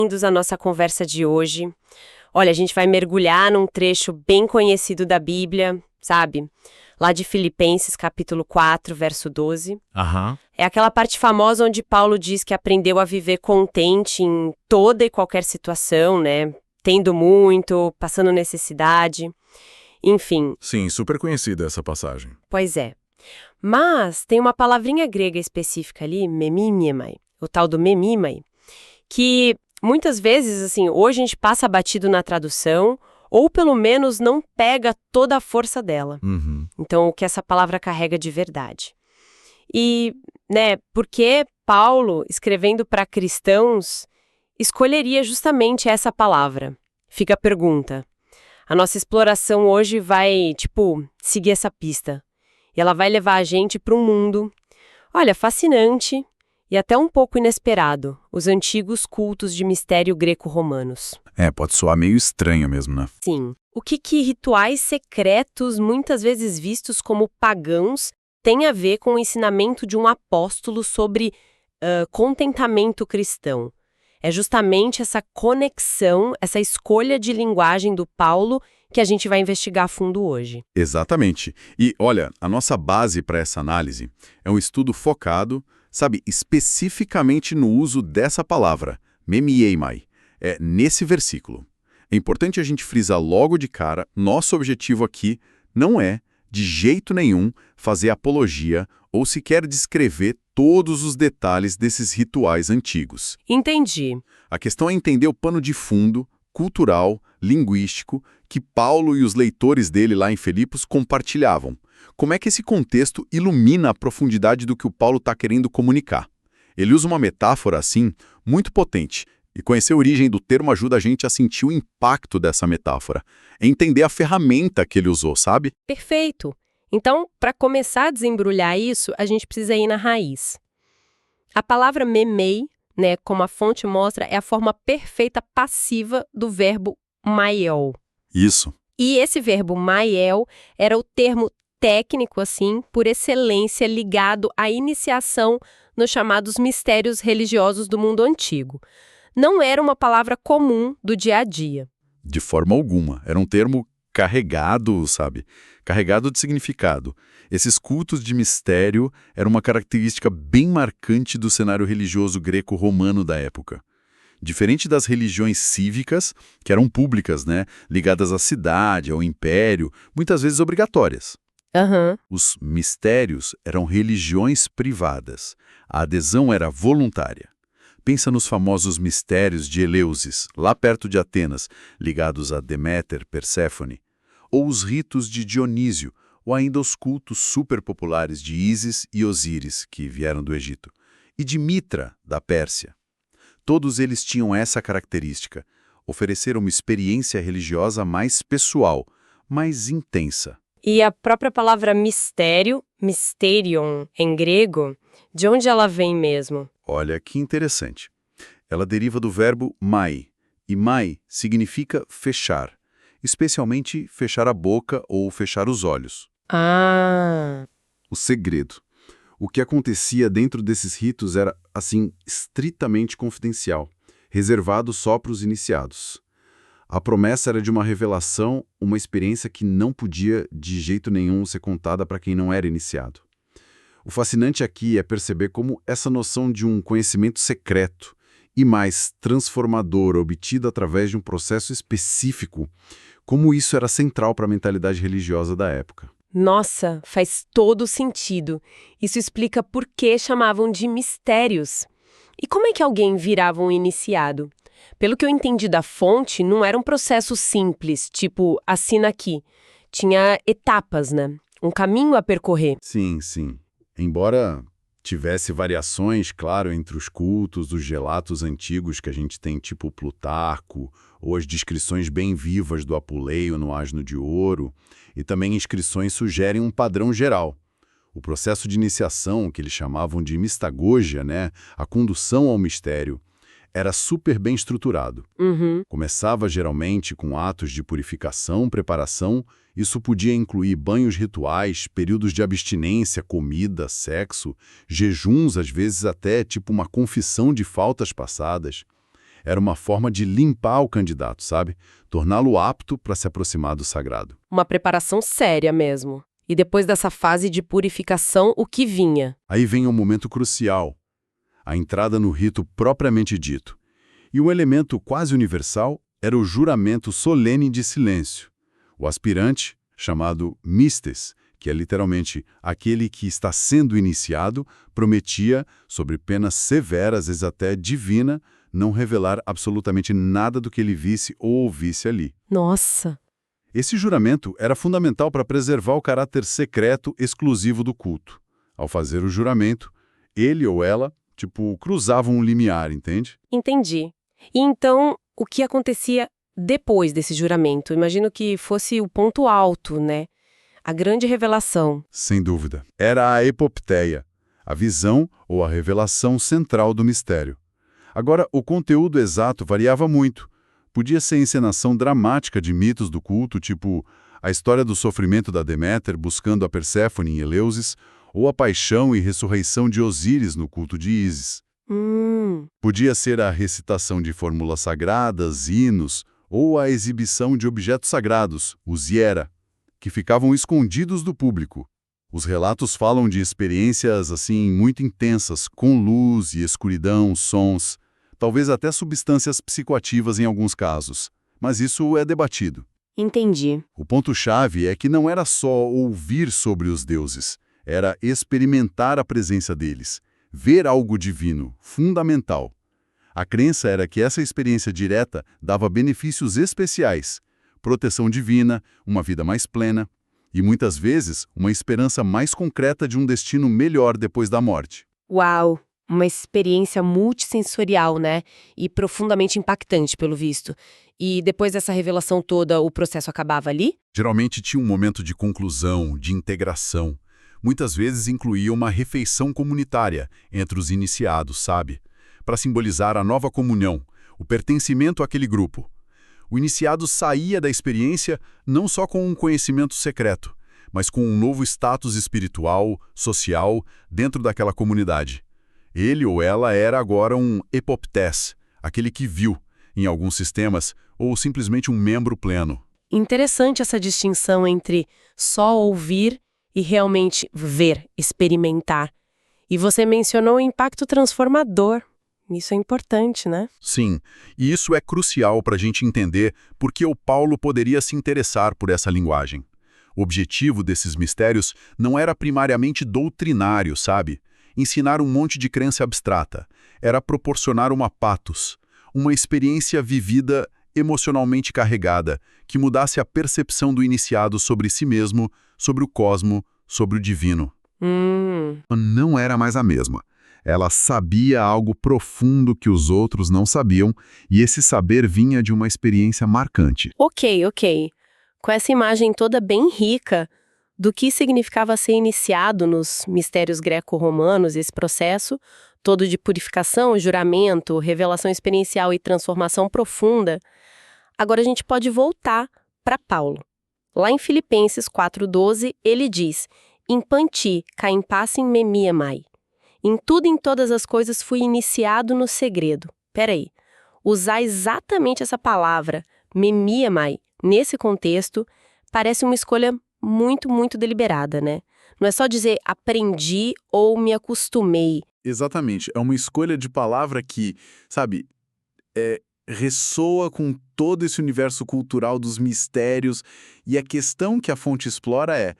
Bem-vindos à nossa conversa de hoje. Olha, a gente vai mergulhar num trecho bem conhecido da Bíblia, sabe? Lá de Filipenses, capítulo 4, verso 12. Aham. É aquela parte famosa onde Paulo diz que aprendeu a viver contente em toda e qualquer situação, né? Tendo muito, passando necessidade, enfim. Sim, super conhecida essa passagem. Pois é. Mas tem uma palavrinha grega específica ali, memimai, o tal do memimai, que muitas vezes, assim, hoje a gente passa batido na tradução, ou pelo menos não pega toda a força dela. Uhum. Então, o que essa palavra carrega de verdade. E, né, por que Paulo, escrevendo para cristãos, escolheria justamente essa palavra? Fica a pergunta. A nossa exploração hoje vai, seguir essa pista. E ela vai levar a gente para um mundo, olha, fascinante e até um pouco inesperado, os antigos cultos de mistério greco-romanos. Pode soar meio estranho mesmo, né? Sim. O que rituais secretos, muitas vezes vistos como pagãos, têm a ver com o ensinamento de um apóstolo sobre contentamento cristão? É justamente essa conexão, essa escolha de linguagem do Paulo que a gente vai investigar a fundo hoje. Exatamente. E, olha, a nossa base para essa análise é um estudo focado, sabe, especificamente no uso dessa palavra, memiemai, nesse versículo. É importante a gente frisar logo de cara, nosso objetivo aqui não é, de jeito nenhum, fazer apologia ou sequer descrever todos os detalhes desses rituais antigos. Entendi. A questão é entender o pano de fundo, cultural, linguístico, que Paulo e os leitores dele lá em Filipos compartilhavam. Como é que esse contexto ilumina a profundidade do que o Paulo está querendo comunicar? Ele usa uma metáfora, assim, muito potente, e conhecer a origem do termo ajuda a gente a sentir o impacto dessa metáfora, entender a ferramenta que ele usou, sabe? Perfeito. Então, para começar a desembrulhar isso, a gente precisa ir na raiz. A palavra memei, né, como a fonte mostra, é a forma perfeita passiva do verbo maiel. Isso. E esse verbo maiel era o termo técnico, assim, por excelência ligado à iniciação nos chamados mistérios religiosos do mundo antigo. Não era uma palavra comum do dia a dia. De forma alguma. Era um termo carregado, sabe? Carregado de significado. Esses cultos de mistério eram uma característica bem marcante do cenário religioso greco-romano da época. Diferente das religiões cívicas, que eram públicas, né? Ligadas à cidade, ao império, muitas vezes obrigatórias. Aham. Os mistérios eram religiões privadas. A adesão era voluntária. Pensa nos famosos mistérios de Eleusis, lá perto de Atenas, ligados a Deméter, Perséfone, ou os ritos de Dionísio, ou ainda os cultos superpopulares de Ísis e Osíris, que vieram do Egito, e de Mitra, da Pérsia. Todos eles tinham essa característica, oferecer uma experiência religiosa mais pessoal, mais intensa. E a própria palavra mistério, mysterion, em grego, de onde ela vem mesmo? Olha que interessante. Ela deriva do verbo mai, e mai significa fechar, especialmente fechar a boca ou fechar os olhos. Ah, O segredo. O que acontecia dentro desses ritos era, assim, estritamente confidencial, reservado só para os iniciados. A promessa era de uma revelação, uma experiência que não podia, de jeito nenhum, ser contada para quem não era iniciado. O fascinante aqui é perceber como essa noção de um conhecimento secreto e mais transformador, obtido através de um processo específico, como isso era central para a mentalidade religiosa da época. nossa, faz todo sentido. Isso explica por que chamavam de mistérios. E como é que alguém virava um iniciado? Pelo que eu entendi da fonte, não era um processo simples, tipo, assina aqui. Tinha etapas, né? Um caminho a percorrer. Sim, sim. Embora tivesse variações, claro, entre os cultos dos relatos antigos que a gente tem, tipo Plutarco, ou as descrições bem vivas do Apuleio no Asno de Ouro, e também inscrições sugerem um padrão geral. O processo de iniciação, que eles chamavam de mistagogia, né, a condução ao mistério, era super bem estruturado. Uhum. Começava geralmente com atos de purificação, preparação. Isso podia incluir banhos rituais, períodos de abstinência, comida, sexo, jejuns, às vezes até tipo uma confissão de faltas passadas. Era uma forma de limpar o candidato, sabe? Torná-lo apto para se aproximar do sagrado. Uma preparação séria mesmo. E depois dessa fase de purificação, o que vinha? Aí vem um momento crucial, a entrada no rito propriamente dito. E um elemento quase universal era o juramento solene de silêncio. O aspirante, chamado mistes, que é literalmente aquele que está sendo iniciado, prometia, sob penas severas, às vezes até divina, não revelar absolutamente nada do que ele visse ou ouvisse ali. Nossa! Esse juramento era fundamental para preservar o caráter secreto exclusivo do culto. Ao fazer o juramento, ele ou ela, cruzavam um limiar, entende? Entendi. E então, o que acontecia depois desse juramento? Imagino que fosse o ponto alto, né? A grande revelação. Sem dúvida. Era a epopteia, a visão ou a revelação central do mistério. Agora, o conteúdo exato variava muito. Podia ser encenação dramática de mitos do culto, tipo a história do sofrimento da Deméter buscando a Perséfone em Eleusis, ou a paixão e ressurreição de Osíris no culto de Ísis. Podia ser a recitação de fórmulas sagradas, hinos, ou a exibição de objetos sagrados, os hiera, que ficavam escondidos do público. Os relatos falam de experiências, muito intensas, com luz e escuridão, sons, talvez até substâncias psicoativas em alguns casos. Mas isso é debatido. Entendi. O ponto-chave é que não era só ouvir sobre os deuses, era experimentar a presença deles, ver algo divino, fundamental. A crença era que essa experiência direta dava benefícios especiais, proteção divina, uma vida mais plena e, muitas vezes, uma esperança mais concreta de um destino melhor depois da morte. Uau! Uma experiência multissensorial, né? E profundamente impactante, pelo visto. E depois dessa revelação toda, o processo acabava ali? Geralmente tinha um momento de conclusão, de integração. Muitas vezes incluía uma refeição comunitária entre os iniciados, sabe? Para simbolizar a nova comunhão, o pertencimento àquele grupo. O iniciado saía da experiência não só com um conhecimento secreto, mas com um novo status espiritual, social, dentro daquela comunidade. Ele ou ela era agora um epoptés, aquele que viu, em alguns sistemas, ou simplesmente um membro pleno. Interessante essa distinção entre só ouvir e realmente ver, experimentar. E você mencionou o impacto transformador. Isso é importante, né? Sim, e isso é crucial para a gente entender por que o Paulo poderia se interessar por essa linguagem. O objetivo desses mistérios não era primariamente doutrinário, sabe? Ensinar um monte de crença abstrata. Era proporcionar uma pathos, uma experiência vivida emocionalmente carregada, que mudasse a percepção do iniciado sobre si mesmo, sobre o cosmo, sobre o divino. Não era mais a mesma. Ela sabia algo profundo que os outros não sabiam, e esse saber vinha de uma experiência marcante. Ok. Com essa imagem toda bem rica do que significava ser iniciado nos mistérios greco-romanos, esse processo todo de purificação, juramento, revelação experiencial e transformação profunda, agora a gente pode voltar para Paulo. Lá em Filipenses 4:12, ele diz: "Impanti, caem passem memiamai. Em tudo e em todas as coisas fui iniciado no segredo." Peraí, usar exatamente essa palavra, memiamai, nesse contexto, parece uma escolha muito, muito deliberada, né? Não é só dizer aprendi ou me acostumei. Exatamente. É uma escolha de palavra que, sabe, ressoa com todo esse universo cultural dos mistérios. E a questão que a fonte explora é: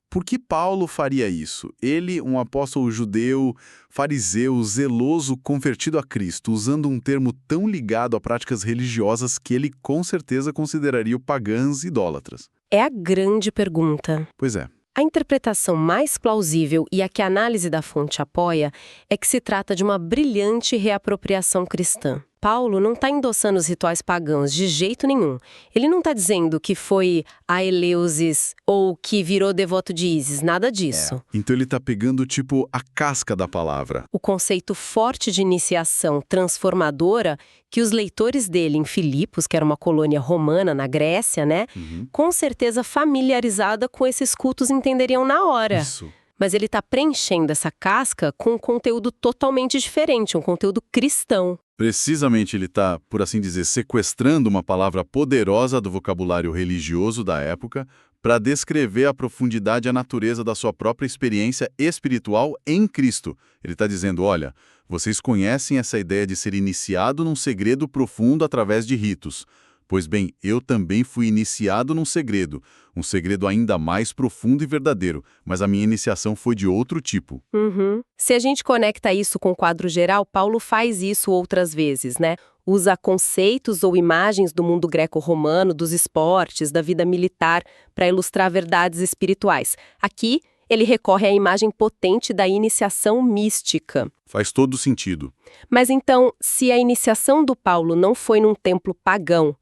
por que Paulo faria isso? Ele, um apóstolo judeu, fariseu, zeloso, convertido a Cristo, usando um termo tão ligado a práticas religiosas que ele com certeza consideraria pagãs e idólatras. É a grande pergunta. Pois é. A interpretação mais plausível e a que a análise da fonte apoia é que se trata de uma brilhante reapropriação cristã. Paulo não está endossando os rituais pagãos de jeito nenhum. Ele não está dizendo que foi a Eleusis ou que virou devoto de Ísis, nada disso. Então ele está pegando, a casca da palavra. O conceito forte de iniciação transformadora que os leitores dele em Filipos, que era uma colônia romana na Grécia, né? Com certeza familiarizada com esses cultos entenderiam na hora. Isso. Mas ele está preenchendo essa casca com um conteúdo totalmente diferente, um conteúdo cristão. Precisamente ele está, por assim dizer, sequestrando uma palavra poderosa do vocabulário religioso da época para descrever a profundidade e a natureza da sua própria experiência espiritual em Cristo. Ele está dizendo, olha, vocês conhecem essa ideia de ser iniciado num segredo profundo através de ritos. Pois bem, eu também fui iniciado num segredo, um segredo ainda mais profundo e verdadeiro, mas a minha iniciação foi de outro tipo. Uhum. Se a gente conecta isso com o quadro geral, Paulo faz isso outras vezes, né? Usa conceitos ou imagens do mundo greco-romano, dos esportes, da vida militar, para ilustrar verdades espirituais. Aqui, ele recorre à imagem potente da iniciação mística. Faz todo sentido. Mas então, se a iniciação do Paulo não foi num templo pagão,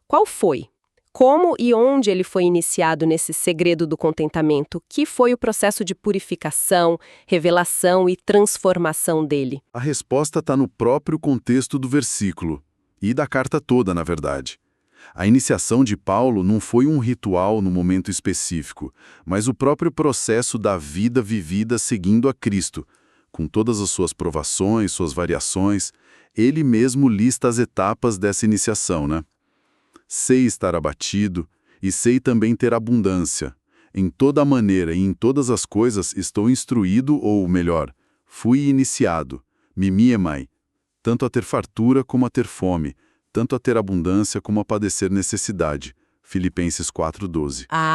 qual foi? Como e onde ele foi iniciado nesse segredo do contentamento? Que foi o processo de purificação, revelação e transformação dele? A resposta está no próprio contexto do versículo, e da carta toda, na verdade. A iniciação de Paulo não foi um ritual no momento específico, mas o próprio processo da vida vivida seguindo a Cristo, com todas as suas provações, suas variações. Ele mesmo lista as etapas dessa iniciação, né? Sei estar abatido, e sei também ter abundância. Em toda maneira e em todas as coisas estou instruído, ou melhor, fui iniciado, mimiemai, tanto a ter fartura como a ter fome, tanto a ter abundância como a padecer necessidade. Filipenses 4:12.